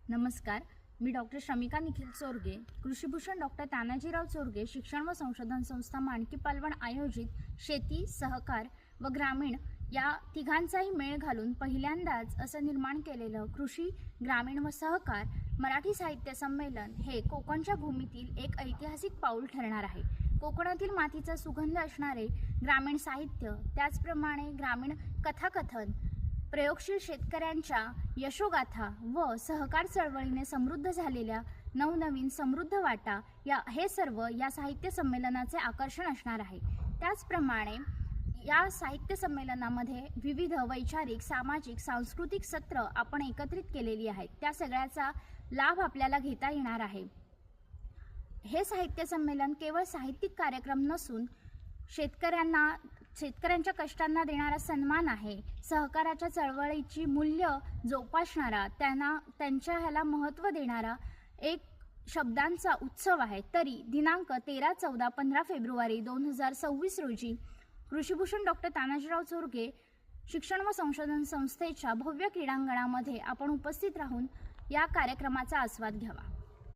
नमस्कार, मी doctor Shamika Nikhil Chorge, कृषीभूषण doctor Tanajirao Chorge शिक्षण व संशोधन संस्था माणकी पालवण आयोजित शेती, सहकार व ग्रामीण या तिघांचाही मेळ घालून पहिल्यांदाच असं निर्माण केलेलं कृषी, ग्रामीण व सहकार मराठी साहित्य संमेलन हे कोकणच्या भूमीतील एक ऐतिहासिक पाऊल ठरणार आहे। कोकणातील मातीचा सुगंध असणारे ग्रामीण साहित्य, त्याचप्रमाणे ग्रामीण कथाकथन, प्रयोगशील शेतकऱ्यांच्या यशोगाथा व सहकार चळवळीने समृद्ध झालेल्या नवनवीन समृद्ध वाटा हे सर्व या साहित्य संमेलनाचे आकर्षण असणार आहे। त्याचप्रमाणे या साहित्य संमेलनामध्ये विविध वैचारिक, सामाजिक, सांस्कृतिक सत्र आपण एकत्रित केलेली आहेत। त्या सगळ्याचा लाभ आपल्याला घेता येणार आहे। हे साहित्य संमेलन केवळ साहित्यिक कार्यक्रम नसून शेतकऱ्यांच्या कष्टांना देणारा सन्मान आहे। सहकाराच्या चळवळीची मूल्य जोपासणारा, त्यांच्या ह्याला महत्त्व देणारा एक शब्दांचा उत्सव आहे। तरी दिनांक 13, 14, 15 फेब्रुवारी 2026 रोजी कृषीभूषण डॉक्टर तानाजीराव चोरगे शिक्षण व संशोधन संस्थेच्या भव्य क्रीडांगणामध्ये आपण उपस्थित राहून या कार्यक्रमाचा आस्वाद घ्यावा।